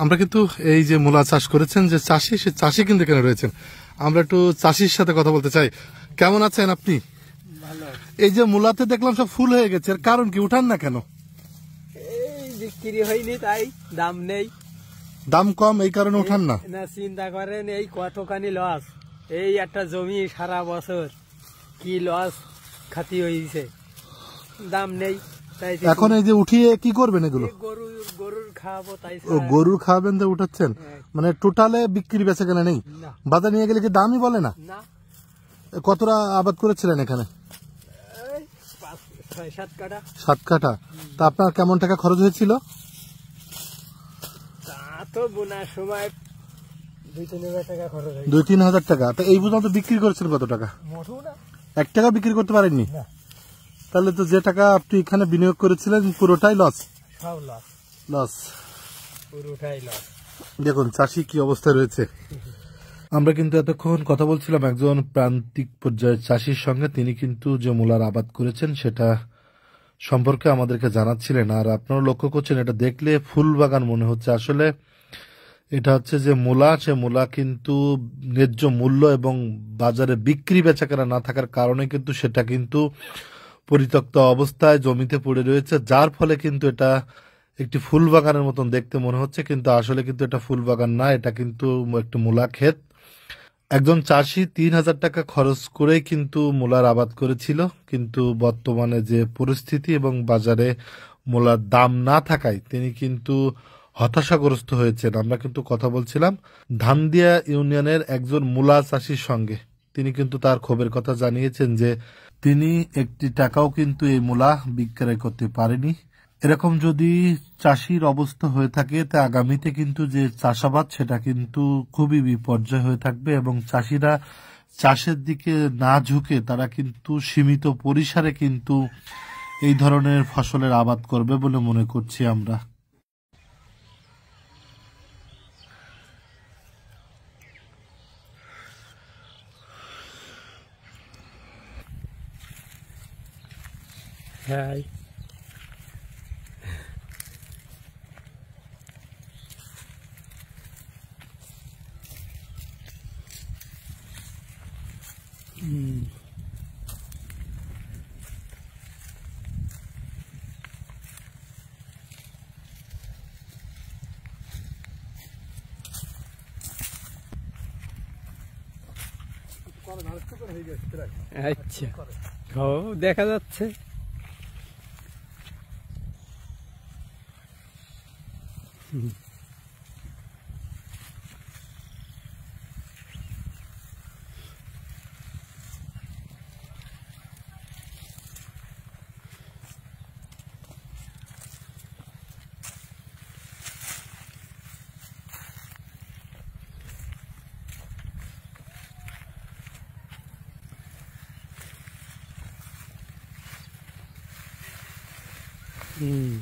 আমরা কিন্তু এই যে মূলা চাষ করেছেন যে চাষি, সে চাষি কিন্তু এখানে রয়েছেন। আমরা একটু চাষির সাথে কথা বলতে চাই। কেমন আছেন আপনি? ভালো। এই যে মূলাতে দেখলাম সব ফুল হয়ে গেছে, এর কারণ কি? উঠান না কেন? এই বিক্রি হয়নি, তাই দাম নেই। দাম কম, এই কারণে উঠান না? না, চিন্তা করেন এই কতখানি লস। এই একটা জমি সারা বছর কি লস খাতি হয়েছে, দাম নেই। তাই এখন এই যে উঠিয়ে কি করবেন এগুলো? গরুর খাওয়াবো, তাই গরুর খাওয়াবেন তো উঠাচ্ছেন? মানে টোটালে বিক্রি বেচা কেনা নেই? বাজার নিয়ে গেলে কি দামই বলে না? কতটা আবাদ করেছিলেন এখানে? 7 কাঠা। তা আপনার কেমন টাকা খরচ হয়েছিল? তা তো বোনার সময় 2-3 হাজার টাকা খরচ হয়েছে। 2-3 হাজার টাকা। তা এই পর্যন্ত বিক্রি করেছেন কত টাকা? মোটেও না, 1 টাকা বিক্রি করতে পারেননি? তাহলে তো যে টাকা আপনি এখানে বিনিয়োগ করেছিলেন পুরোটাই লস। সব লস, লস, পুরোটাই লস। দেখুন চাষি কি অবস্থায় রয়েছে। আমরা কিন্তু এতক্ষণ কথা বলছিলাম একজন প্রান্তিক পর্যায়ের চাষির সঙ্গে। তিনি কিন্তু যে মূলার আবাদ করেছেন সেটা সম্পর্কে আমাদেরকে জানাচ্ছিলেন। আর আপনারা লক্ষ্য করছেন, এটা দেখলে ফুল বাগান মনে হচ্ছে। আসলে এটা হচ্ছে যে মূলা, সে মূলা কিন্তু ন্যায্য মূল্য এবং বাজারে বিক্রি বেচাকেনা না থাকার কারণে কিন্তু সেটা কিন্তু পরিত্যক্ত অবস্থায় জমিতে পড়ে রয়েছে, যার ফলে কিন্তু এটা একটি ফুল বাগানের মতন দেখতে মনে হচ্ছে, কিন্তু আসলে কিন্তু এটা ফুল বাগান না, এটা কিন্তু একটি মূলা ক্ষেত। একজন চাষি 3,000 টাকা খরচ করেই কিন্তু মূলার আবাদ করেছিল, কিন্তু বর্তমানে যে পরিস্থিতি এবং বাজারে মূলার দাম না থাকায় তিনি কিন্তু হতাশাগ্রস্ত হয়েছেন। আমরা কিন্তু কথা বলছিলাম ধানদিয়া ইউনিয়নের একজন মূলা চাষির সঙ্গে। তিনি কিন্তু তার ক্ষোভের কথা জানিয়েছেন যে তিনি একটি টাকাও কিন্তু এই মূলা বিক্রয় করতে পারেনি। এরকম যদি চাষির অবস্থা হয়ে থাকে, তা আগামীতে কিন্তু যে চাষাবাদ সেটা কিন্তু খুবই বিপর্যয় হয়ে থাকবে এবং চাষিরা চাষের দিকে না ঝুঁকে তারা কিন্তু সীমিত পরিসরে কিন্তু এই ধরনের ফসলের আবাদ করবে বলে মনে করছি আমরা। হ্যাঁ, আচ্ছা, দেখা যাচ্ছে। হুম।